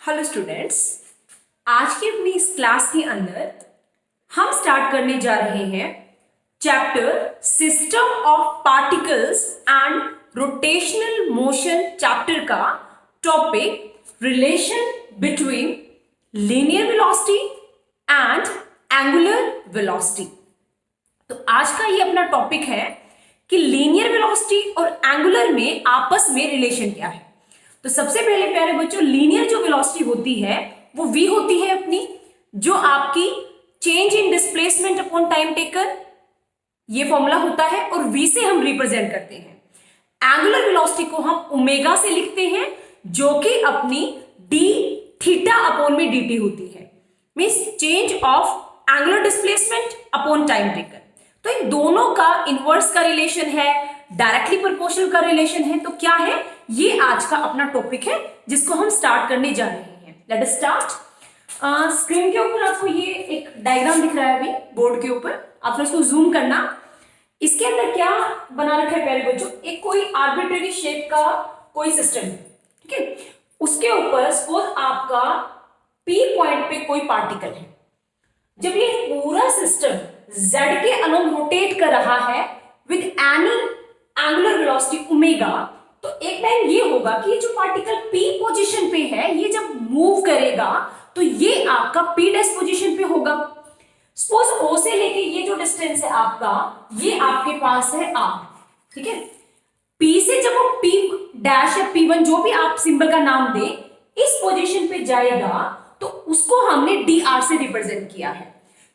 Hello students, आज की अपनी इस क्लास के अंदर हम स्टार्ट करने जा रहे हैं chapter system of particles and rotational motion chapter का topic relation between linear velocity and angular velocity. तो आज का ये अपना टॉपिक है कि लीनियर वेलोसिटी और एंगुलर में आपस में रिलेशन क्या है। तो सबसे पहले प्यारे बच्चों, लीनियर जो वेलोसिटी होती है वो v होती है अपनी, जो आपकी change in displacement upon time taken, ये फॉर्मूला होता है और v से हम रिप्रेजेंट करते हैं। एंगुलर वेलोसिटी को हम ओमेगा से लिखते हैं, जो कि अपनी d थीटा अपॉन में dt होती है, means change of angular displacement upon time taken. तो इन दोनों का इनवर्स का रिलेशन है, डायरेक्टली प्रोपोर्शनल का रिलेशन है। तो क्या है, ये आज का अपना टॉपिक है जिसको हम स्टार्ट करने जा रहे हैं। Let us start. स्क्रीन के ऊपर आपको ये एक डायग्राम दिख रहा है अभी बोर्ड के ऊपर, आप थोड़ा इसको जूम करना। इसके अंदर क्या बना रखा है प्यारे बच्चों, एक कोई आर्बिट्रेरी शेप का कोई सिस्टम है, ठीक है। उसके ऊपर सपोज आपका P पॉइंट पे कोई पार्टिकल है। जब ये पूरा सिस्टम Z के अलोंग रोटेट कर रहा है with any angular velocity omega, तो एक टाइम ये होगा कि जो पार्टिकल P पोजीशन पे है, ये जब मूव करेगा तो ये आपका P डैश पोजीशन पे होगा। सपोज O से लेके ये जो डिस्टेंस है आपका, ये आपके पास है R, ठीक है। P से जब वो P डैश या P1 जो भी आप सिंबल का नाम दे, इस पोजीशन पे जाएगा तो उसको हमने dr से रिप्रेजेंट किया है।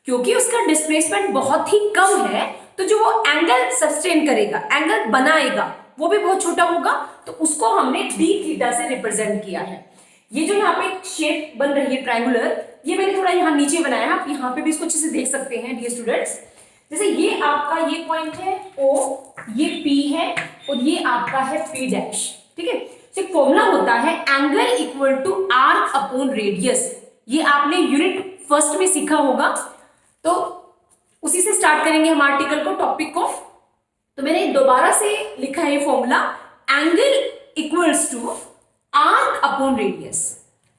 क्योंकि उसका डिस्प्लेसमेंट बहुत ही कम है, तो जो वो एंगल सस्टेन करेगा, एंगल बनाएगा, वो भी बहुत छोटा होगा, तो उसको हमने d थीटा से रिप्रेजेंट किया है। ये जो यहाँ पे एक शेप बन रही है ट्रायंगुलर, ये मैंने थोड़ा यहाँ नीचे बनाया है, आप यहाँ पे भी इसको अच्छे से देख सकते हैं डियर स्टूडेंट्स। जैसे ये आपका ये पॉइंट है O, ये P है और ये आपका है P डैश, ठीक है। तो एक फॉर्मूला होता है angle equal to arc upon radius, ये आपने यूनिट फर्स्ट में सीखा होगा, तो उसी से स्टार्ट करेंगे हम आर्टिकल को, टॉपिक को। तो मैंने दोबारा से लिखा है formula, angle equals to arc upon radius.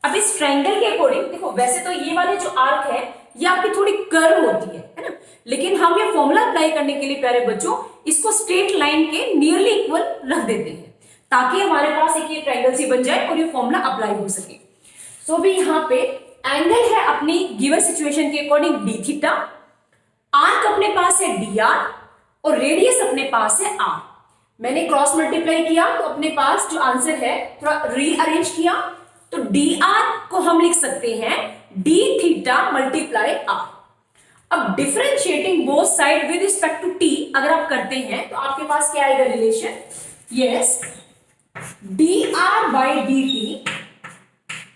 अब इस ट्रायंगल के अकॉर्डिंग देखो, वैसे तो ये वाले जो आर्क है ये आपकी थोड़ी कर्व होती है ना, लेकिन हम ये फॉर्मूला अप्लाई करने के लिए प्यारे बच्चों इसको स्ट्रेट लाइन के नियरली इक्वल रख देते हैं, ताकि हमारे पास एक ये ट्रायंगल सी बन जाए और ये फॉर्मूला अप्लाई हो सके। सो भी यहाँ पे एंगल है अपनी गिवन सिचुएशन के अकॉर्डिंग d थीटा, आर्क अपने पास है dr और रेडियस अपने पास है r। मैंने क्रॉस मल्टीप्लाई किया तो अपने पास जो आंसर है थोड़ा रीअरेंज किया, तो dr को हम लिख सकते हैं d थीटा मल्टीप्लाई r। अब differentiating both side with respect to t अगर आप करते हैं तो आपके पास क्या आएगा relation, yes, dr by dt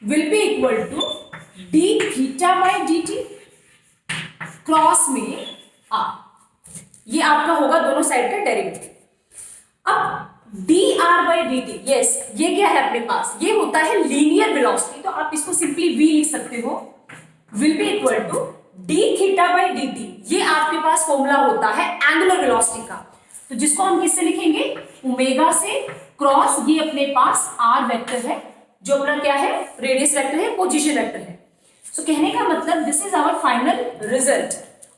will be equal to d theta by dt cross में r। ये आपका होगा दोनों साइड का डेरिवेटिव। अब dr by dt, यस, ये क्या है अपने पास, ये होता है लीनियर वेलोसिटी, तो आप इसको सिंपली v लिख सकते हो, will be equal to d theta by dt। ये आपके पास फॉर्मूला होता है एंगुलर वेलोसिटी का, तो जिसको हम किससे लिखेंगे, ओमेगा से, क्रॉस ये अपने पास r वेक्टर है, जो अपना क्या है, रेडियस वेक्टर है, पोजीशन वेक्टर है। सो कहने का मतलब this is our final result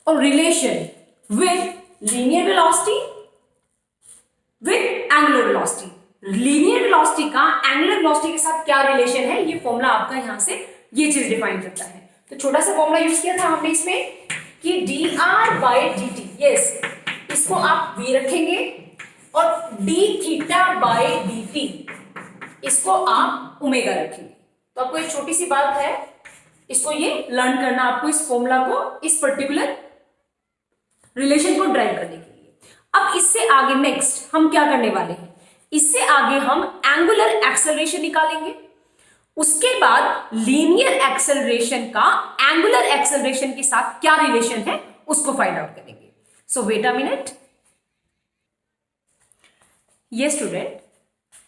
और relation with linear velocity with angular velocity. Linear velocity का एंगुलर वेलोसिटी के साथ क्या रिलेशन है, ये फॉर्मूला आपका यहां से ये चीज डिफाइन करता है। तो छोटा सा फॉर्मूला यूज किया था हमने इसमें कि dr by dt, यस, इसको आप v रखेंगे और d थीटा by dt इसको आप ओमेगा रखेंगे। तो आपको एक छोटी सी बात है, इसको ये लर्न करना आपको, इस फॉर्मूला को, इस पर्टिकुलर रिलेशन को ड्राइव करने के लिए। अब इससे आगे नेक्स्ट हम क्या करने वाले हैं, इससे आगे हम एंगुलर एक्सेलरेशन निकालेंगे, उसके बाद लीनियर एक्सेलरेशन का एंगुलर एक्सेलरेशन के साथ क्या रिलेशन है उसको फाइंड आउट करेंगे। सो वेट अ मिनट। ये स्टूडेंट,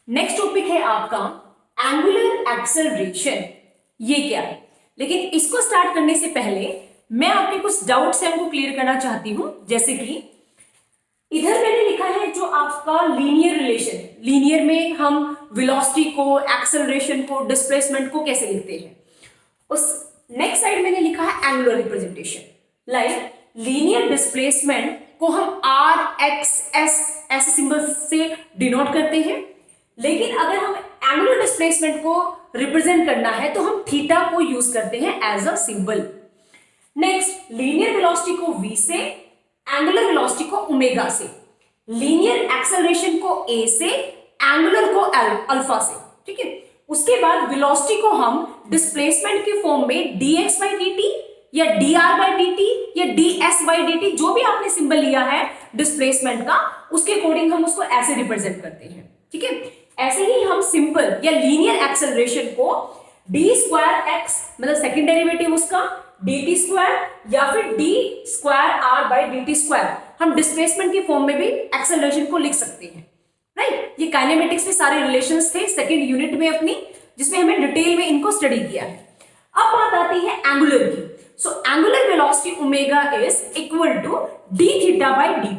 नेक्स्ट टॉपिक है आपका एंगुलर एक्सेलरेशन। ये क्या है, लेकिन इसको स्टार्ट करने से पहले मैं आपके कुछ डाउट्स हैं उनको क्लियर करना चाहती हूं। जैसे कि इधर मैंने लिखा है जो आपका लीनियर रिलेशन है। लीनियर में हम वेलोसिटी को, एक्सेलरेशन को, डिस्प्लेसमेंट को कैसे लिखते हैं। उस नेक्स्ट साइड मैंने लिखा है angular representation. Like linear displacement को हम आर एक्स एस ऐसे सिंबल से डिनोट करते हैं, लेकिन अगर हम एंगुलर डिस्प्लेसमेंट को रिप्रेजेंट करना है तो हम थीटा को यूज करते हैं as a symbol. Next linear velocity को v से, एंगुलर वेलोसिटी को ओमेगा से, लीनियर एक्सेलरेशन को a से, एंगुलर को अल्फा से। ठीक है, उसके बाद वेलोसिटी को हम डिस्प्लेसमेंट के फॉर्म में dx by dt या dr by dt या ds by dt, जो भी आपने सिंबल लिया है डिस्प्लेसमेंट का, उसके अकॉर्डिंग हम उसको ऐसे रिप्रेजेंट करते हैं। ठीक है, ऐसे ही हम सिंपल या लीनियर एक्सेलरेशन को d स्क्वायर एक्स मतलब सेकेंड डेरिवेटिव उसका dt स्क्वायर या फिर d square r by dt square, हम डिस्प्लेसमेंट के फॉर्म में भी एक्सेलरेशन को लिख सकते हैं। राइट, ये काइनेमेटिक्स में सारे रिलेशंस थे सेकेंड यूनिट में अपनी, जिसमें हमने डिटेल में इनको स्टडी किया है। अब बात आती है एंगुलर की। So angular velocity omega is equal to d theta by dt।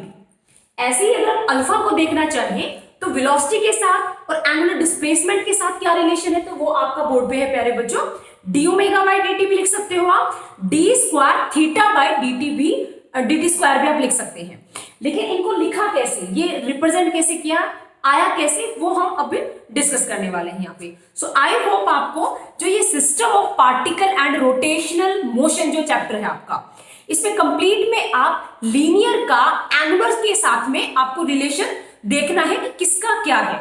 ऐसे ही अगर हम अल्फा को देखना चाहें तो वेलोसिटी के साथ और एंगुलर डिस्प्लेसमेंट के साथ क्या रिलेशन है, तो वो आपका बोर्ड पे है प्यारे बच्चों। D omega by d T भी लिख सकते हो आप, D square theta by d T भी, डी टी स्क्वायर भी आप लिख सकते हैं। लेकिन इनको लिखा कैसे, ये रिप्रेजेंट कैसे किया, आया कैसे, वो हम अभी डिस्कस करने वाले हैं यहाँ पे। सो आई होप आपको जो ये system of particle and rotational motion जो चैप्टर है आपका, इसमें कंप्लीट में आप लीनियर का एंगुलर के साथ में आपको रिलेशन देखना है कि किसका क्या है।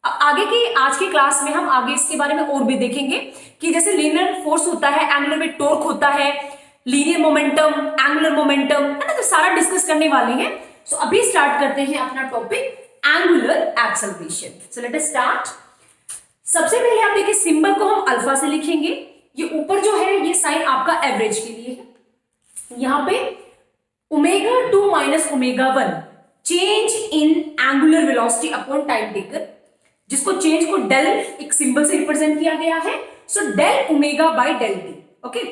आगे की आज की क्लास में हम आगे इसके बारे में और भी देखेंगे कि जैसे लीनियर फोर्स होता है, एंगुलर में टॉर्क होता है, लीनियर मोमेंटम, एंगुलर मोमेंटम है ना, तो सारा डिस्कस करने वाले हैं। सो अभी स्टार्ट करते हैं अपना topic angular acceleration. So let us start. सबसे पहले आप देखिए सिंबल को हम अल्फा से लिखेंगे। ये ऊपर जो है ये साइन आपका एवरेज के लिए है। यहाँ पे omega 2 minus omega 1 change in angular velocity upon time taken, जिसको चेंज को डेल एक सिंबल से रिप्रेजेंट किया गया है। So del omega by del t. Okay,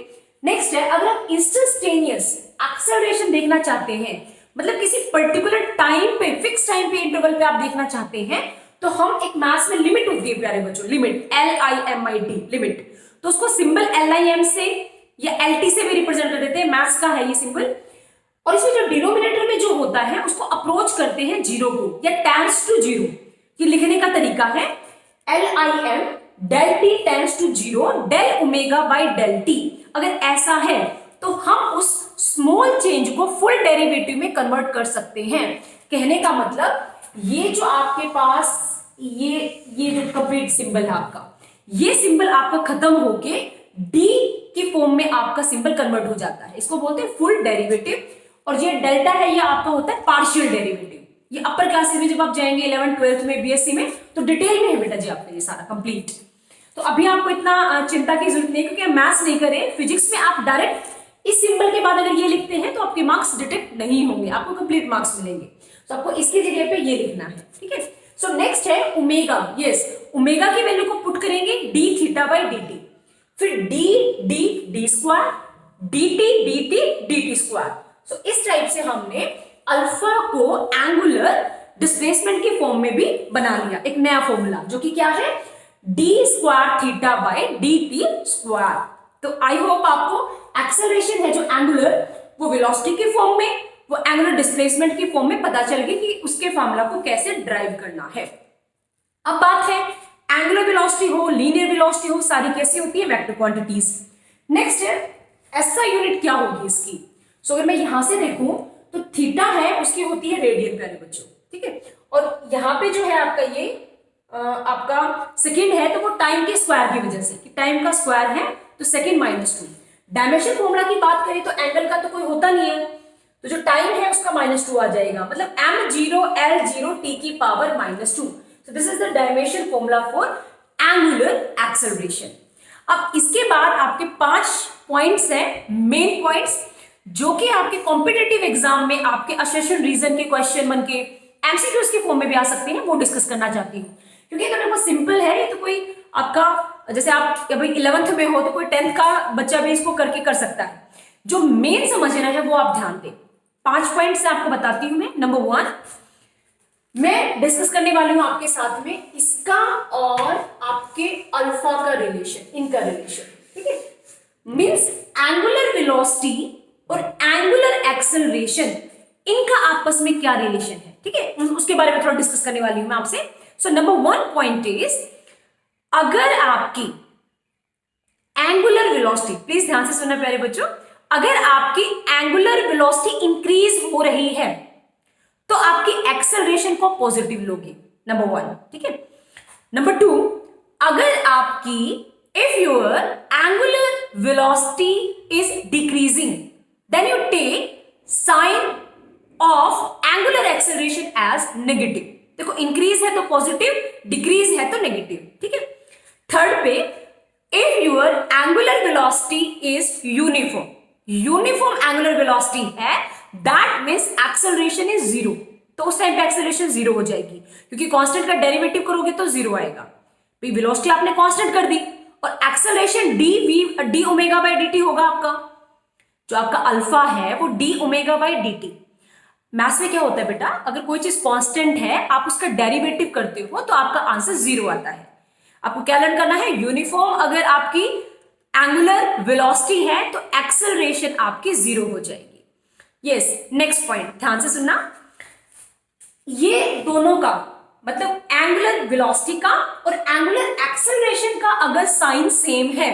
next है अगर आप इंस्टेंटेनियस एक्सेलरेशन देखना चाहते हैं, मतलब किसी पर्टिकुलर टाइम पे, फिक्स टाइम पे, इंटरवल पे आप देखना चाहते हैं, तो हम एक मैथ्स में लिमिट होती है प्यारे बच्चों, लिमिट LIMIT लिमिट, तो उसको सिंबल LIM से या LT से भी रिप्रेजेंट कर देते हैं। मैथ्स का है ये सिंबल। और इसमें जो डिनोमिनेटर में जो होता है उसको अप्रोच करते हैं जीरो को या टेंड्स टू जीरो। ये लिखने का तरीका है LIM del t tends to zero del omega by del t. अगर ऐसा है तो हम उस स्मॉल चेंज को फुल डेरिवेटिव में कन्वर्ट कर सकते हैं। कहने का मतलब ये जो आपके पास ये जो कंप्लीट सिंबल है आपका, ये सिंबल आपका खत्म होके डी के फॉर्म में आपका सिंबल कन्वर्ट हो जाता है, इसको बोलते हैं फुल डेरिवेटिव। और ये डेल्टा है ये आपका होता है पार्शियल डेरिवेटिव। ये अपर क्लासेस में जब आप जाएंगे 11th 12th में बीएससी में, तो डिटेल में है बेटा जी आपका ये सारा कंप्लीट। तो अभी आपको इतना चिंता की जरूरत नहीं है, क्योंकि मैथ्स नहीं करें, फिजिक्स में आप डायरेक्ट इस सिंबल के बाद अगर ये लिखते हैं तो आपके मार्क्स डिटेक्ट नहीं होंगे, आपको कंप्लीट मार्क्स मिलेंगे। तो आपको इसकी जगह पे ये लिखना है। ठीक है, सो नेक्स्ट है ओमेगा। यस, ओमेगा की वैल्यू को पुट करेंगे d theta by d t, फिर d d d square, d t d t d t square. So इस टाइप से हमने अल्फा को एंगुलर डिस्प्लेसमेंट के फॉर्म में भी बना लिया, एक नया फॉर्मूला जो कि क्या है, D square theta by d t square. तो आई होप आपको एक्सेलरेशन है जो एंगुलर, वो वेलोसिटी के फॉर्म में, वो एंगुलर डिस्प्लेसमेंट के फॉर्म में पता चल गई कि उसके फॉर्मूला को कैसे ड्राइव करना है। अब बात है एंगुलर वेलोसिटी हो, लीनियर वेलोसिटी हो, सारी कैसी होती है, वेक्टर क्वांटिटीज। नेक्स्ट है ऐसा यूनिट क्या होगी इसकी। सो अगर मैं यहां से देखूं तो थीटा है उसकी होती है रेडियन प्यारे बच्चों। ठीक है, और यहाँ पे जो है आपका ये आपका सेकेंड है, तो वो टाइम के स्क्वायर की वजह से, कि टाइम का स्क्वायर है तो सेकेंड माइनस 2। डायमेंशन फॉर्मूला की बात करें तो एंगल का तो कोई होता नहीं है, तो जो टाइम है उसका -2 आ जाएगा, मतलब m0 L0 t की power -2। So this is the dimension formula for angular acceleration. अब इसके बाद आपके 5 पॉइंट्स हैं, मेन पॉइंट्स, जो कि आपके कॉम्पिटिटिव एग्जाम में आपके असेशन रीजन के क्वेश्चन बन के एमसीक्यूज के फॉर्म में भी आ सकते हैं, वो डिस्कस करना चाहती हूँ। क्योंकि अगर वो सिंपल है, ये तो कोई आपका जैसे आप अभी 11th में हो तो कोई 10th का बच्चा भी इसको करके कर सकता है। जो मेन समझना है वो आप ध्यान दें। 5 पॉइंट्स आपको बताती हूं मैं। नंबर 1, मैं डिस्कस करने वाली हूं आपके साथ में इसका और आपके अल्फा का रिलेशन, इनका रिलेशन, ठीक है। मींस एंगुलर वेलोसिटी और एंगुलर एक्सेलरेशन, इनका आपस में क्या रिलेशन है, ठीक है, उसके बारे में थोड़ा डिस्कस करने वाली हूं मैं आपसे। सो नंबर 1 पॉइंट इज, अगर आपकी एंगुलर वेलोसिटी, प्लीज ध्यान से सुनना प्यारे बच्चों, अगर आपकी एंगुलर वेलोसिटी इंक्रीज हो रही है तो आपकी एक्सेलरेशन को पॉजिटिव लोगे, नंबर 1, ठीक है। नंबर 2, अगर आपकी if your angular velocity is decreasing then you take sign of angular acceleration as negative. देखो, इंक्रीज है तो पॉजिटिव, डिक्रीज है तो नेगेटिव, ठीक है। थर्ड पे, if your angular velocity is uniform, uniform angular velocity है, दैट मीन्स एक्सेलरेशन इज 0, तो उस टाइम पे एक्सेलरेशन 0 हो जाएगी, क्योंकि कांस्टेंट का डेरिवेटिव करोगे तो 0 आएगा। भाई वेलोसिटी आपने कांस्टेंट कर दी और acceleration D omega by D होगा आपका, जो आपका अल्फा है वो D omega by D. Maths में क्या होता है बेटा, अगर कोई चीज कांस्टेंट है आप उसका डेरिवेटिव करते हो तो आपका आंसर 0 आता है। आपको क्या लर्न करना है, यूनिफॉर्म अगर आपकी एंगुलर वेलोसिटी है तो एक्सेलरेशन आपकी 0 हो जाएगी। यस, नेक्स्ट पॉइंट ध्यान से सुनना, ये दोनों का मतलब एंगुलर वेलोसिटी का और एंगुलर एक्सेलरेशन का अगर साइन सेम है,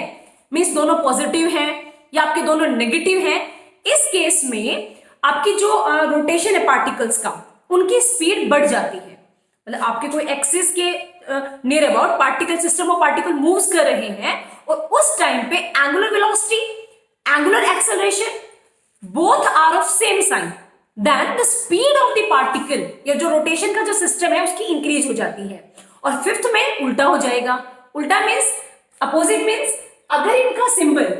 मींस दोनों पॉजिटिव हैं या आपके दोनों नेगेटिव हैं, इस केस में आपकी जो रोटेशन है पार्टिकल्स का, उनकी स्पीड बढ़ जाती है। मतलब आपके कोई एक्सिस के नियर अबाउट पार्टिकल सिस्टम और पार्टिकल मूव्स कर रहे हैं और उस टाइम पे angular velocity, angular acceleration both are of same sign, then the speed of the particle या जो रोटेशन का जो सिस्टम है उसकी इंक्रीज हो जाती है। और फिफ्थ में उल्टा हो जाएगा। उल्टा मीन्स अपोजिट, मीन्स अगर इनका सिंबल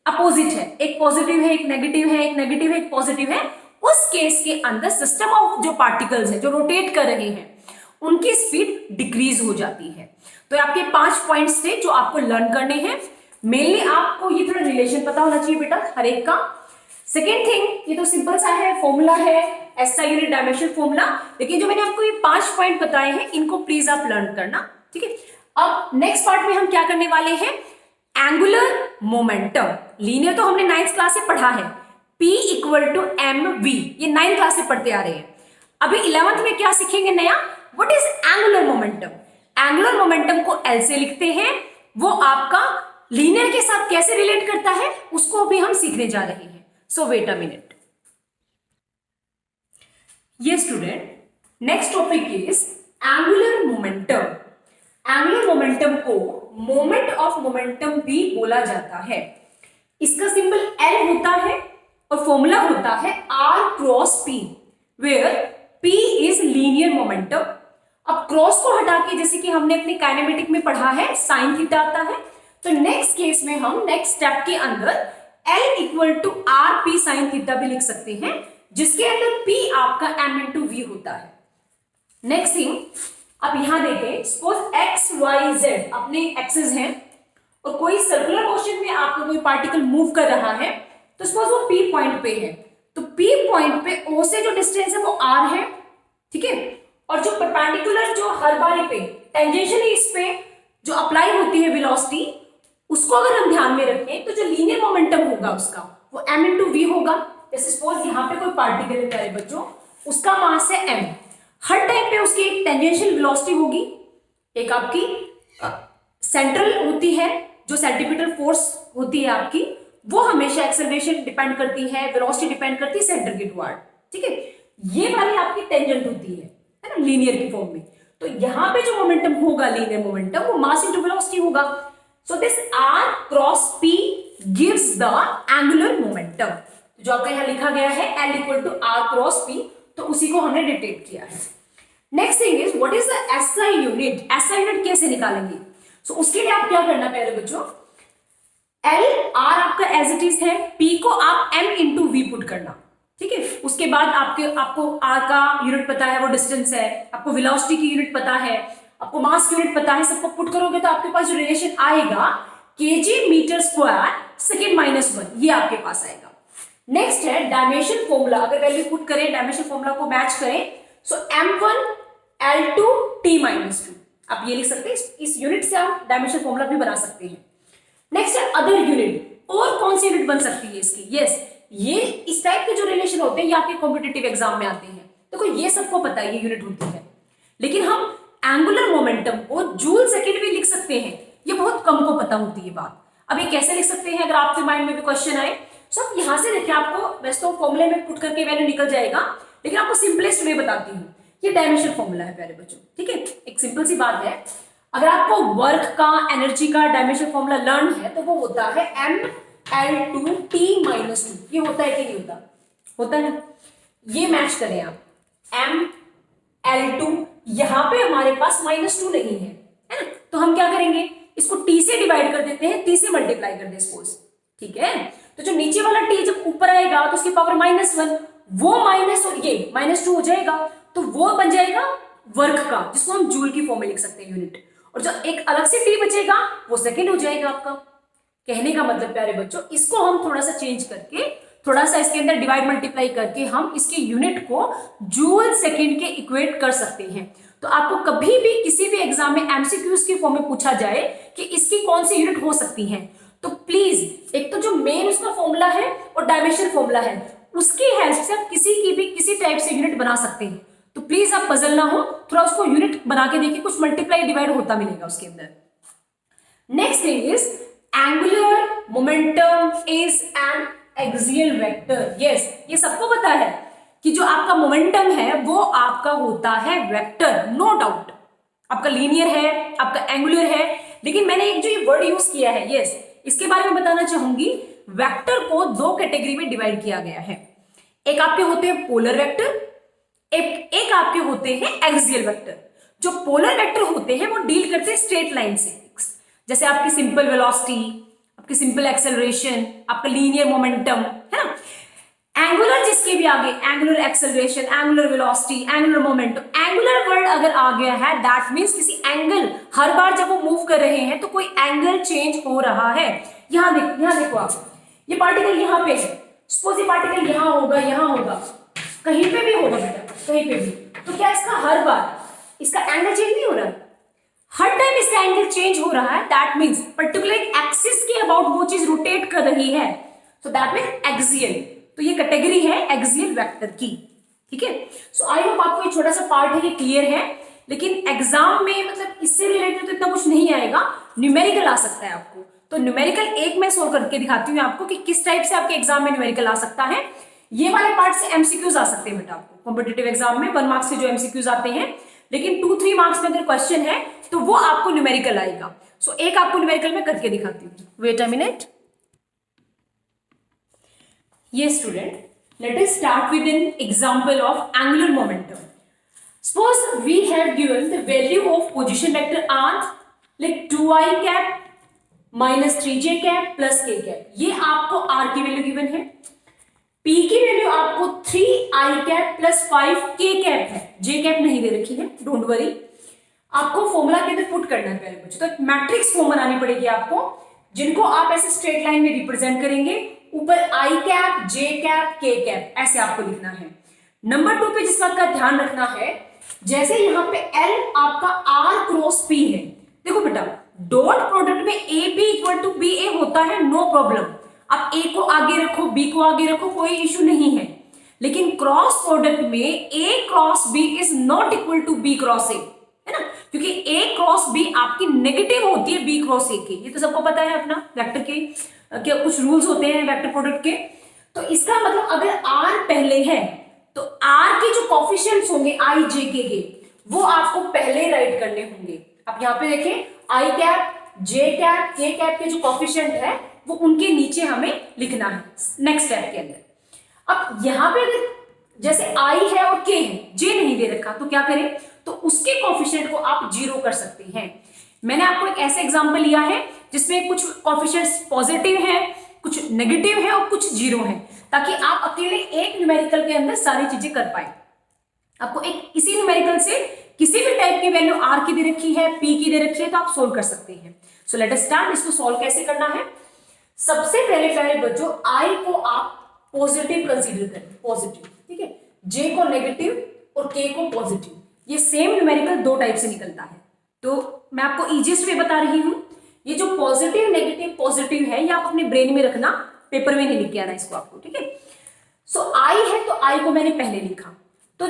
अपोजिट है, एक पॉजिटिव है एक नेगेटिव है, एक नेगेटिव है एक पॉजिटिव है, उस केस के अंदर सिस्टम ऑफ जो पार्टिकल्स है जो रोटेट कर रहे हैं उनकी स्पीड डिक्रीज हो जाती है। तो आपके 5 पॉइंट्स थे जो आपको लर्न करने हैं। मेनली आपको ये थोड़ा रिलेशन पता होना चाहिए बेटा हर एक का। सेकेंड थिंग, ये तो सिंपल सा है, फॉर्मूला है, एसआई यूनिट डायमेंशन फॉर्मूला, लेकिन जो मैंने आपको ये 5 पॉइंट बताए हैं इनको प्लीज आप लर्न करना, ठीक है। अब नेक्स्ट पार्ट में हम क्या करने वाले हैं, एंगुलर मोमेंटम। लीनियर तो हमने 9th क्लास से पढ़ा है, P इक्वल टू mv, ये 9th क्लास से पढ़ते आ रहे हैं। अभी 11th में क्या सीखेंगे नया, what is angular momentum. Angular momentum को L से लिखते हैं, वो आपका लीनियर के साथ कैसे रिलेट करता है उसको अभी हम सीखने जा रहे हैं। सो वेट अ मिनट। ये student, next topic is angular momentum. Angular momentum को मोमेंट ऑफ मोमेंटम भी बोला जाता है। इसका सिंबल L होता है और फॉर्मूला होता है R cross P, where P is linear momentum. अब क्रॉस को हटा के, जैसे कि हमने अपने काइनेमेटिक में पढ़ा है, साइन थीटा आता है, तो नेक्स्ट केस में हम नेक्स्ट स्टेप के अंदर L equal to R P sine theta भी लिख सकते हैं, जिसके अंदर P आपका m इंटू वी होता है। नेक्स्ट थिंग, आप यहां देखें, सपोज एक्स वाई जेड अपने एक्सेस हैं और कोई सर्कुलर मोशन में आपको कोई पार्टिकल मूव कर रहा है, तो सपोज वो P पॉइंट पे है, तो P पॉइंट पे O से जो डिस्टेंस है वो R है, ठीक है। और जो परपेंडिकुलर जो हर बारी पे टेंजेंशियली इस पे जो अप्लाई होती है वेलोसिटी, उसको अगर हम ध्यान में रखें तो जो लीनियर मोमेंटम होगा उसका वो m इंटू वी होगा। जैसे सपोज यहाँ पे कोई पार्टिकल है प्यारे बच्चों, उसका मास है m, हर टाइम पे उसकी एक टेंजेंशियल वेलोसिटी होगी, एक आपकी सेंट्रल होती है, जो सेंट्रीपिटल फोर्स होती है आपकी, वो हमेशा एक्सेलरेशन डिपेंड करती है, वेलोसिटी डिपेंड करती है सेंटर के टुवर्ड, ठीक है। ये वाली आपकी टेंजेंट होती है ना, लीनियर की फॉर्म में। तो यहाँ पे जो मोमेंटम होगा लीनियर मोमेंटम, वो मास इनटू वेलोसिटी होगा। So this R cross P gives the angular momentum. जो आपका यहाँ लिखा गया है L equal to R cross P, तो उसी को हमने डिटेक्ट किया है। Next thing is what is the SI unit. SI unit कैसे निकालेंगे, सो उसके लिए आप क्या करना पहले बच्चों, L R आपका एज इट इज है, P को आप m इंटू वी पुट करना, ठीक है। उसके बाद आपको R का यूनिट पता है, वो डिस्टेंस है, आपको वेलोसिटी की यूनिट पता है, आपको मास की यूनिट पता है, सबको पुट करोगे तो आपके पास जो रिलेशन आएगा kg मीटर स्क्वायर सेकेंड -1, ये आपके पास आएगा। नेक्स्ट है डायमेंशन फॉर्मूला, अगर वैल्यू पुट करें, डायमेंशन फॉर्मूला को मैच करें, सो m1l2t-2, आप ये लिख सकते हैं, इस यूनिट से आप डायमेंशन फॉर्मूला भी बना सकते हैं। नेक्स्ट है अदर यूनिट, और कौन सी यूनिट बन सकती है इसकी? यस, ये इस टाइप के जो रिलेशन होते हैं ये आपके कॉम्पिटिटिव एग्जाम में आते हैं, देखो ये सबको पता है ये यूनिट होती है, लेकिन हम एंगुलर मोमेंटम को जूल सेकंड भी लिख सकते हैं, ये बहुत कम को पता होती है बात। अब ये कैसे लिख सकते हैं, अगर आपके माइंड में भी क्वेश्चन आए, सो आप यहां से देखिए, आपको वैसे तो फॉर्मूले में पुट करके वैल्यू निकल जाएगा, लेकिन आपको सिंपलेस्ट वे बताती हूँ, ये डायमेंशन फॉर्मूला है प्यारे बच्चों, ठीक है, एक सिंपल सी बात है। अगर आपको वर्क का, एनर्जी का डायमेंशन फॉर्मूला लर्न है तो वो होता है ml2t-2, ये होता है कि नहीं होता? होता है। ये मैच करें आप, ml2, यहां पे हमारे पास -2 नहीं है ना, तो हम क्या करेंगे, इसको t से डिवाइड कर देते हैं, t से मल्टीप्लाई कर दे सपोज, ठीक है, तो जो नीचे वाला t जब ऊपर आएगा तो उसकी पावर -1, वो माइनस और ये -2 हो जाएगा, तो वो बन जाएगा वर्क का, जिसको हम जूल की फॉर्म में लिख सकते हैं यूनिट, और जो एक अलग से t बचेगा वो सेकंड हो जाएगा आपका। कहने का मतलब प्यारे बच्चों, इसको हम थोड़ा सा चेंज करके, थोड़ा सा इसके अंदर डिवाइड मल्टीप्लाई करके हम इसके यूनिट को जूल सेकंड के इक्वेट कर सकते हैं। तो आपको कभी भी किसी भी एग्जाम में एमसीक्यूज के फॉर्म में पूछा जाए कि इसकी कौन सी यूनिट हो सकती है, तो प्लीज एक तो जो मेन उसका फॉर्मूला है और डायमेंशन फॉर्मूला है, उसकी हेल्प से आप किसी की भी किसी टाइप से यूनिट बना सकते हैं। तो प्लीज आप पजल ना हो, थोड़ा उसको यूनिट बना के देखिए, कुछ मल्टीप्लाई डिवाइड होता मिलेगा उसके अंदर। Next thing is angular momentum is an axial vector. Yes, ये सबको पता है कि जो आपका मोमेंटम है वो आपका होता है वेक्टर, नो डाउट। आपका लीनियर है, आपका एंगुलर है, लेकिन मैंने एक जो ये वर्ड यूज किया है, यस, इसके बारे में बताना चाहूंगी। वेक्टर को दो कैटेगरी में डिवाइड किया गया है, एक आपके होते हैं पोलर वेक्टर, एक आपके होते हैं एक्सियल वेक्टर। जो पोलर वेक्टर होते हैं वो डील करते हैं स्ट्रेट लाइन से, जैसे आपकी सिंपल वेलोसिटी, आपकी सिंपल एक्सेलरेशन, आपका लीनियर मोमेंटम, है ना। एंगुलर जिसके भी आगे, angular acceleration, angular velocity, angular momentum, angular word अगर आ गया है दैट मींस किसी एंगल, हर बार जब वो मूव कर रहे हैं तो कोई एंगल चेंज हो रहा है। यहां देखो आप, ये पार्टिकल यहाँ पे है, सपोज ये पार्टिकल यहाँ होगा, कहीं पे भी होगा बेटा, कहीं पे भी, तो क्या इसका हर बार इसका एंगल चेंज नहीं हो रहा है? हर टाइम इसका एंगल चेंज हो रहा है, दैट मींस पर्टिकुलर एक्सिस के अबाउट वो चीज रोटेट कर रही है, सो दैट मींस एक्सियल। तो ये कैटेगरी है एक्सियल वेक्टर की, ठीक है। सो आई होप आपको ये छोटा सा पार्ट है ये क्लियर है, लेकिन एग्जाम में मतलब इससे रिलेटेड तो इतना कुछ नहीं आएगा, न्यूमेरिकल आ सकता है आपको। तो न्यूमेरिकल एक मैं सोल्व करके दिखाती हूँ आपको कि किस टाइप से आपके एग्जाम में न्यूमेरिकल आ सकता है। ये वाले पार्ट से एमसीक्यूज आ सकते हैं बेटा आपको कॉम्पिटिटिव एग्जाम में, 1 मार्क्स से जो एमसीक्यूज आते हैं, लेकिन 2-3 मार्क्स में अगर क्वेश्चन है तो वो आपको न्यूमेरिकल आएगा। सो एक आपको न्यूमेरिकल में करके दिखाती हूँ, वेट अ मिनट। ये student, let us start with an example of angular momentum. Suppose we have given the value of position vector r like 2i cap minus 3j cap plus k cap. ये आपको r की value given है, p की value आपको 3i cap plus 5k cap है, j cap नहीं दे रखी है, डोंट वरी। आपको फॉर्मूला के अंदर पुट करना है पहले बच्चों, तो मैट्रिक्स फॉर्म बनानी पड़ेगी आपको, जिनको आप ऐसे स्ट्रेट लाइन में रिप्रेजेंट करेंगे, ऊपर आई कैप, जे कैप, के कैप, ऐसे आपको लिखना है। नंबर 2 पे जिस बात का ध्यान रखना है, जैसे यहाँ पे L आपका R क्रॉस P है, देखो बेटा डॉट प्रोडक्ट में AB इक्वल टू BA होता है, नो प्रॉब्लम, आप A को आगे रखो, B को आगे रखो, कोई इश्यू नहीं है, लेकिन क्रॉस प्रोडक्ट में A cross B is not equal to B cross A, है ना, क्योंकि A क्रॉस B आपकी नेगेटिव होती है B क्रॉस A की, ये तो सबको पता है अपना वेक्टर के क्या कुछ रूल्स होते हैं वेक्टर प्रोडक्ट के। तो इसका मतलब अगर R पहले है तो R के जो कोफिशिएंट्स होंगे I J K के, वो आपको पहले राइट करने होंगे। आप यहाँ पे देखें I cap, J cap, K cap के जो कोफिशिएंट है वो उनके नीचे हमें लिखना है नेक्स्ट स्टेप के अंदर। अब यहाँ पे अगर जैसे I है और K है, J नहीं दे रखा, तो क्या करें, तो उसके कोफिशिएंट को आप 0 कर सकते हैं। मैंने आपको एक ऐसे एग्जांपल लिया है जिसमें कुछ कोफिशिएंट्स पॉजिटिव हैं, कुछ नेगेटिव है और कुछ 0 है, ताकि आप अकेले एक न्यूमेरिकल के अंदर सारी चीजें कर पाए। आपको एक इसी न्यूमेरिकल से किसी भी टाइप की वैल्यू R की दे रखी है, P की दे रखी है, तो आप सोल्व कर सकते हैं। सो लेट अस स्टार्ट, इसको सोल्व कैसे करना है। सबसे पहले बच्चों I को आप पॉजिटिव कंसीडर करें, पॉजिटिव, ठीक है, जे को नेगेटिव और के को पॉजिटिव। ये सेम न्यूमेरिकल दो टाइप से निकलता है। तो मैं आपको इजीएस्ट वे बता रही हूं, ये जो पॉजिटिव नेगेटिव पॉजिटिव है ये आप अपने ब्रेन में रखना, पेपर में नहीं लिख के आना इसको आपको, ठीक है। सो आई है तो आई को मैंने पहले लिखा, तो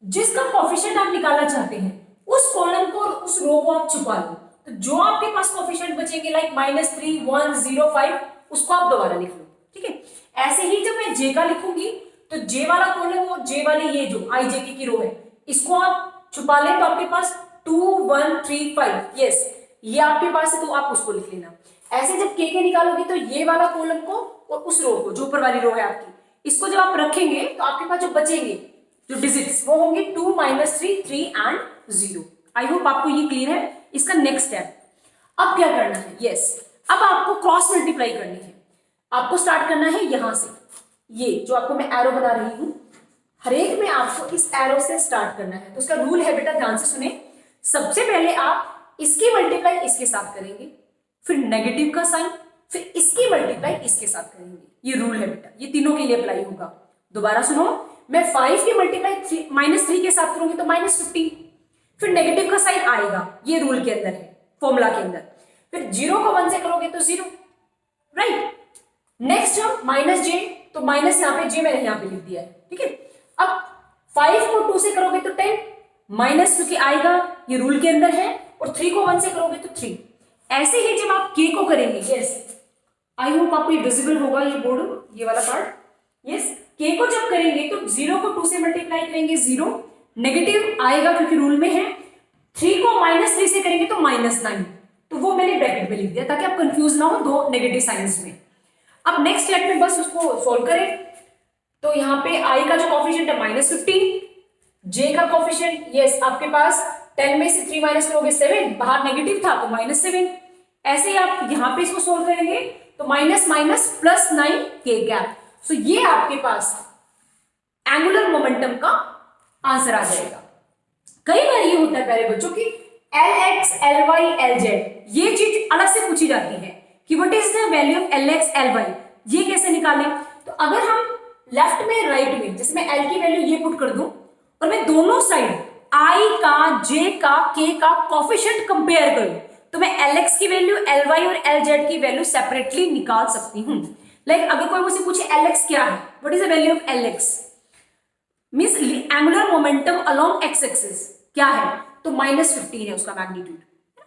जिसका कोफिशिएंट आप निकालना चाहते हैं उस कॉलम को और उस रो को आप छुपा लो, तो जो आपके पास कोफिशिएंट बचेंगे लाइक -3, 1, 0, 5 उसको आप दोबारा लिख लो, ठीक है। ऐसे ही जब मैं जे का लिखूंगी तो जे वाला कॉलम और जे वाली ये जो आई जे की रो है इसको आप छुपा लें तो आपके पास 2, 1, 3, 5, यस ये आपके पास है तो आप उसको लिख लेना। ऐसे जब के निकालोगे तो ये वाला कॉलम को और उस रो को, जो ऊपर वाली रो है आपकी, इसको जब आप रखेंगे तो आपके पास जो बचेंगे जो डिजिट्स वो होंगे 2, -3, 3 एंड 0। आई होप आपको ये क्लियर है। इसका नेक्स्ट स्टेप अब क्या करना है, यस अब आपको क्रॉस मल्टीप्लाई करनी है। आपको स्टार्ट करना है यहां से, ये जो आपको मैं एरो बना रही हूं हर एक में आपको इस एरो से स्टार्ट करना है। तो उसका रूल है बेटा, ध्यान से सुने, सबसे पहले आप इसकी मल्टीप्लाई इसके साथ करेंगे, फिर नेगेटिव का साइन, फिर इसकी मल्टीप्लाई इसके साथ करेंगे। ये रूल है बेटा, ये तीनों के लिए अप्लाई होगा। दोबारा सुनो, मैं 5 की मल्टीप्लाई -3 के साथ करूंगी तो -15, फिर नेगेटिव का साइन आएगा, ये रूल के अंदर है, फॉर्मूला के अंदर। फिर 0 को 1 से करोगे तो 0, राइट। नेक्स्ट हम -j, तो माइनस यहाँ पे जे मैंने यहाँ पे लिख दिया है, ठीक है। अब 5 को 2 से करोगे तो 10, माइनस क्योंकि आएगा, ये रूल के अंदर है, और 3 को 1 से करोगे तो 3। ऐसे ही जब आप के को करेंगे, यस आई होप आपको ये विजिबल होगा ये बोर्ड, ये वाला पार्ट, यस के को जब करेंगे तो 0 को 2 से मल्टीप्लाई करेंगे 0, नेगेटिव आएगा क्योंकि रूल में है, 3 को -3 से करेंगे तो -9, तो वो मैंने ब्रैकेट में लिख दिया ताकि आप कंफ्यूज ना हो दो नेगेटिव साइंस में। अब नेक्स्ट स्टेप में बस उसको सोल्व करें, तो यहाँ पे आई का जो कोफिशिएंट है -15, जे का कोफिशिएंट यस आपके पास 10 में से 3 माइनस करोगे 7, बाहर नेगेटिव था तो -7। ऐसे ही आप यहाँ पे इसको सोल्व करेंगे तो माइनस +9 के गैप। सो ये आपके पास एंगुलर मोमेंटम का आंसर आ जाएगा। कई बार ये होता है प्यारे बच्चों की Lx, Ly, Lz ये चीज अलग से पूछी जाती है कि what is the value of Lx, Ly, ये कैसे निकालें। तो अगर हम लेफ्ट में राइट में, जैसे मैं L की वैल्यू ये पुट कर दूं और मैं दोनों साइड I का, J का, K का कोफिशिएंट कंपेयर करूं तो मैं Lx की वैल्यू, Ly और Lz की वैल्यू सेपरेटली निकाल सकती हूं। लाइक अगर कोई मुझसे पूछे Lx क्या है, what is the value of Lx, means angular momentum along x axis क्या है, तो -15 है उसका मैग्नीट्यूड,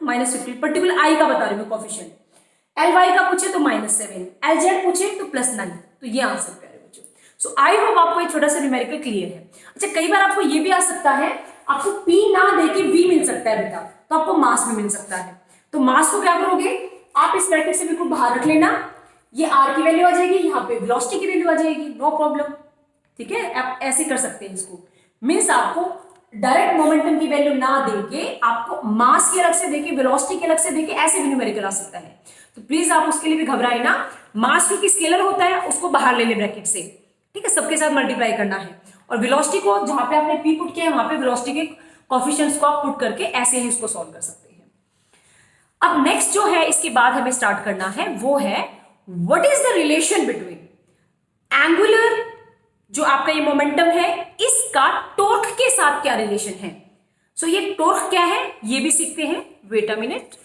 -15 पर्टिकुलर I का बता रही हूं कोफिशिएंट। Ly का पूछे तो -7, Lz पूछे तो +9, तो ये आंसर प्यारे बच्चों। सो आई होप आपको एक छोटा सा न्यूमेरिकल क्लियर है। अच्छा कई बार आपको ये भी आ सकता है, आपको P ना देके V मिल सकता है बेटा, तो आपको मास में मिल सकता है। तो मास को क्या करोगे, आप इस ब्रैकेट से बिल्कुल बाहर रख लेना, ये R की वैल्यू आ जाएगी, यहाँ पे वेलोसिटी की वैल्यू आ जाएगी, नो प्रॉब्लम, ठीक है। आप ऐसे कर सकते हैं इसको, मीन्स आपको डायरेक्ट मोमेंटम की वैल्यू ना देके आपको मास की अलग से देके, वेलोसिटी की अलग से देके ऐसे भी न्यूमेरिकल आ सकता है। तो प्लीज आप उसके लिए भी घबराए ना, मास क्योंकि स्केलर होता है उसको बाहर ले ले ब्रैकेट से, ठीक है, सबके साथ मल्टीप्लाई करना है। और वेलोसिटी को जहां पे आपने P पुट किया है वहां पे वेलोसिटी के कोफिशिएंट्स को आप पुट करके ऐसे ही इसको सॉल्व कर सकते हैं। अब नेक्स्ट जो है इसके बाद हमें स्टार्ट करना है वो है what is the relation between angular जो आपका ये मोमेंटम है इसका टॉर्क के साथ क्या रिलेशन है। सो ये टॉर्क क्या है ये भी सीखते हैं, wait a minute.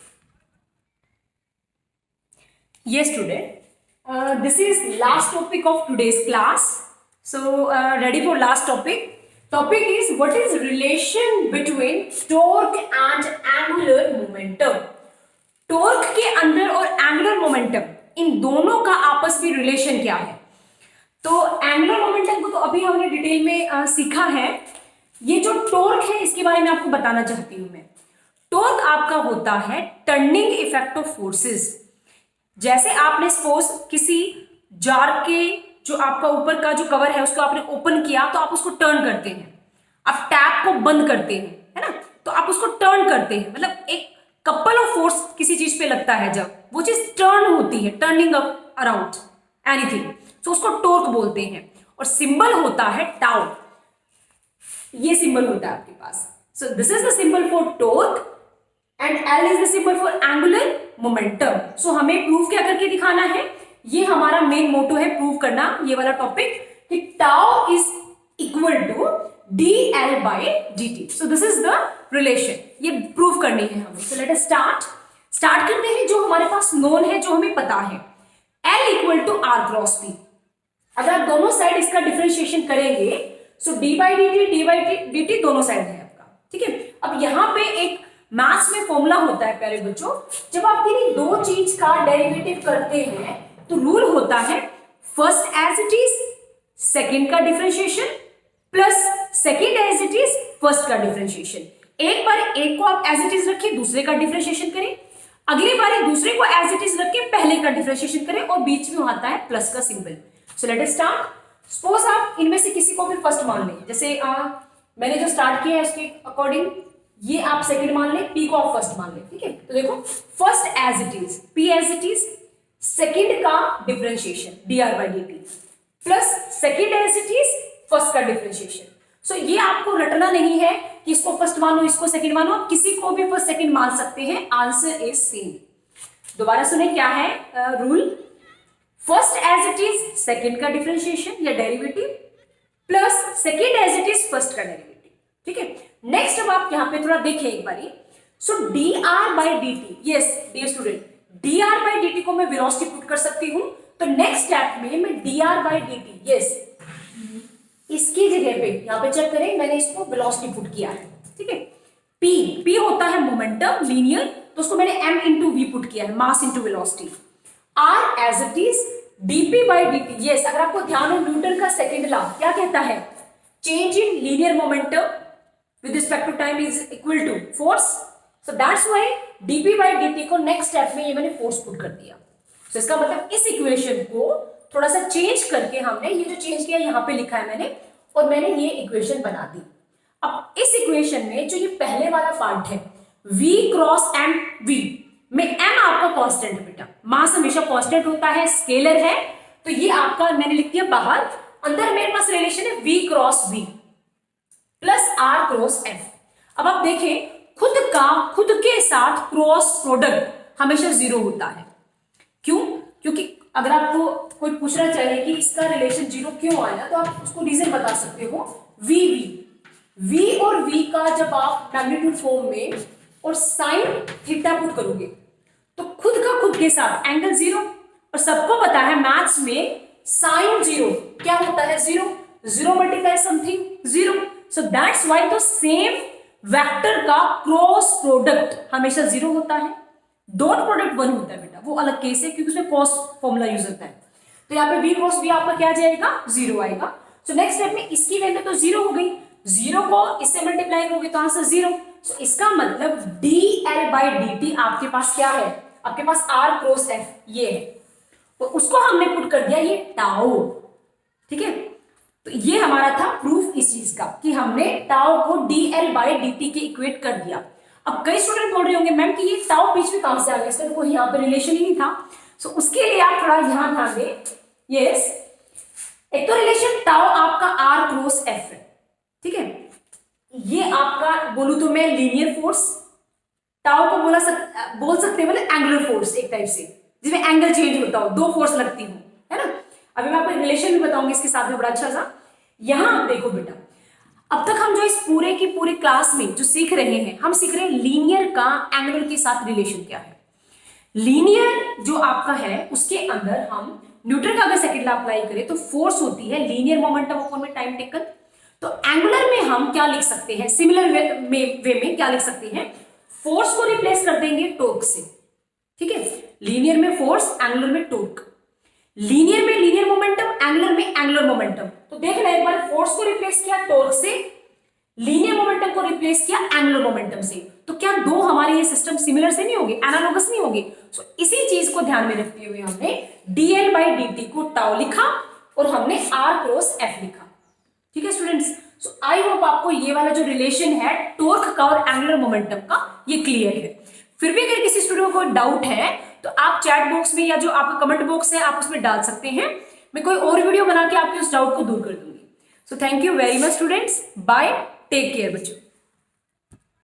Yes student, this is last topic of today's class. So ready for last topic. Topic is what is relation between torque and angular momentum. Torque के अंदर और angular momentum इन दोनों का आपस में रिलेशन क्या है। तो angular momentum को तो अभी हमने डिटेल में सीखा है। ये जो टॉर्क है इसके बारे में आपको बताना चाहती हूं मैं। टॉर्क आपका होता है टर्निंग इफेक्ट ऑफ फोर्सेस। जैसे आपने सपोज किसी जार के जो आपका ऊपर का जो कवर है उसको आपने ओपन किया तो आप उसको टर्न करते हैं, आप टैप को बंद करते हैं, है ना, तो आप उसको टर्न करते हैं, मतलब एक कपल ऑफ फोर्स किसी चीज पे लगता है जब वो चीज टर्न होती है, टर्निंग अप अराउंड एनीथिंग, तो उसको टॉर्क बोलते हैं। और सिंबल होता है टाउ, ये सिंबल होता है आपके पास। So this is the symbol for torque and L is the symbol for angular momentum. So हमें प्रूफ क्या करके दिखाना है ये हमारा मेन मोटो है प्रूव करना ये वाला टॉपिक कि tau is equal to dl by dt. So this is the relation. ये प्रूव करनी है हमें. So let us स्टार्ट करते हैं जो हमारे पास नोन है, जो हमें पता है. L equal to r cross p. अगर आप दोनों साइड इसका डिफरेंशिएशन करेंगे सो d by dt दोनों साइड है आपका. ठीक है. अब यहाँ पे एक मैथ्स में फॉर्मूला होता है प्यारे बच्चों, जब आप किसी दो चीज का डेरिवेटिव करते हैं तो रूल होता है first as it is second का differentiation plus second as it is first का डिफरेंशिएशन. एक बार एक को आप एज इट इज रखिए, दूसरे का डिफरेंशिएशन करें, अगली बार दूसरे को एज इट इज रख के पहले का डिफरेंशिएशन करें और बीच में आता है प्लस का symbol. So let us start. Suppose आप इनमें से किसी को भी फर्स्ट मान लें, जैसे मैंने जो स्टार्ट किया है उसके अकॉर्डिंग ये आप सेकंड मान लें, पी को आप फर्स्ट मान लें. ठीक है. तो देखो first as it is P as it is, second का differentiation dr by dt plus second as it is first का डिफरेंशिएशन. सो ये आपको रटना नहीं है कि इसको फर्स्ट मानो इसको सेकंड मानो, आप किसी को भी फर्स्ट सेकंड मान सकते हैं. Answer is same. दोबारा सुने क्या है rule. First as it is second का डिफरेंशिएशन या derivative plus second as it is first का डेरिवेटिव. ठीक है. नेक्स्ट अब आप यहां पे थोड़ा देखें एक बारी. So dr by dt, yes dear student, dr by dt को मैं वेलोसिटी पुट कर सकती हूं. तो नेक्स्ट स्टेप में मैं dr by dt, यस इसकी जगह पे यहां पे चेक करें, मैंने इसको वेलोसिटी पुट किया है. ठीक है. p होता है मोमेंटम लीनियर, तो उसको मैंने m इंटू v पुट किया है, mass into velocity. r as it is dp by dt, yes अगर आपको ध्यान हो न्यूटन का सेकंड लॉ क्या कहता है, change in linear momentum with respect to time is equal to force. So that's why dp by dt को next step में ये मैंने फोर्स पुट कर दिया. So इसका मतलब इस इक्वेशन को थोड़ा सा चेंज करके हमने ये जो चेंज किया यहाँ पे लिखा है मैंने, और मैंने ये इक्वेशन बना दी. अब इस इक्वेशन में जो ये पहले वाला पार्ट है v क्रॉस m v में m आपका कांस्टेंट है बेटा, मास हमेशा कांस्टेंट होता है, स्केलर है, तो ये आपका मैंने लिख दिया बाहर. अंदर मेरे पास रिलेशन है v cross v plus r cross f. अब आप देखें खुद के साथ क्रॉस प्रोडक्ट हमेशा जीरो होता है. क्यों? क्योंकि अगर आपको कोई पूछना चाहे कि इसका रिलेशन जीरो क्यों आया, तो आप उसको रीजन बता सकते हो. v और v का जब आप मैग्नीट्यूड फॉर्म में और साइन थीटा पुट करोगे तो खुद के साथ एंगल जीरो, और सबको पता है मैथ्स में साइन जीरो क्या होता है, zero multiply something zero. So that's why तो सेम वेक्टर का क्रॉस प्रोडक्ट हमेशा जीरो होता है. डॉट प्रोडक्ट वन होता है बेटा, वो अलग केस है क्योंकि उसमें क्रॉस फॉर्मूला यूज होता है. तो यहाँ पे v क्रॉस v आपका क्या जाएगा, जीरो आएगा. सो नेक्स्ट स्टेप में इसकी वैल्यू तो जीरो हो गई, जीरो को इससे मल्टीप्लाई करोगे तो आंसर जीरो. सो इसका मतलब dl by dt आपके पास क्या है, आपके पास r क्रॉस f ये है, तो उसको हमने पुट कर दिया ये टाउ. ठीक है. तो ये हमारा था प्रूफ इस चीज का कि हमने टाउ को dl by dt के इक्वेट कर दिया. अब कई स्टूडेंट बोल रहे होंगे मैम कि ये टाउ बीच में कहां से आ गया, इसका तो कोई यहाँ पे रिलेशन ही नहीं था. सो उसके लिए आप थोड़ा ध्यान दें. यस, एक तो रिलेशन टाउ आपका r क्रॉस f है. ठीक है. ये आपका बोलूं तो मैं लीनियर फोर्स, टाउ को बोल सकते हैं मतलब एंगुलर फोर्स एक टाइप से, जिसमें एंगल चेंज होता हो, दो फोर्स लगती हो, है ना. अभी मैं आपको रिलेशन भी बताऊंगी इसके साथ में बड़ा अच्छा सा. यहां आप देखो बेटा, अब तक हम जो इस पूरे की पूरी क्लास में जो सीख रहे हैं, हम सीख रहे हैं लीनियर का एंगुलर के साथ रिलेशन क्या है. लीनियर जो आपका है उसके अंदर हम न्यूटन का अगर सेकंड लॉ अप्लाई करें तो फोर्स होती है लीनियर मोमेंटम अपॉन में टाइम टेकन. तो एंगुलर में हम क्या लिख सकते हैं, सिमिलर वे में क्या लिख सकते हैं, फोर्स को रिप्लेस कर देंगे टॉर्क से. ठीक है. लीनियर में फोर्स, एंगुलर में टॉर्क. लीनियर में लीनियर मोमेंटम, एंगुलर में एंगुलर मोमेंटम. तो देखना एक बार, फोर्स को रिप्लेस किया टॉर्क से, लीनियर मोमेंटम को रिप्लेस किया एंगुलर मोमेंटम से. तो क्या दो हमारे ये सिस्टम सिमिलर से नहीं होंगे, एनालॉगस नहीं होंगे. सो इसी चीज को ध्यान में रखते हुए हमने dl by dt को टाउ लिखा और हमने r क्रॉस f लिखा. ठीक है स्टूडेंट्स. सो आई होप आपको ये वाला जो रिलेशन है टॉर्क का और एंगुलर मोमेंटम का ये क्लियर है. फिर भी अगर किसी स्टूडेंट को डाउट है तो आप चैट बॉक्स में या जो आपका कमेंट बॉक्स है आप उसमें डाल सकते हैं. मैं कोई और वीडियो बना के आपके उस डाउट को दूर कर दूंगी. So thank you very much students. Bye. Take care बच्चों.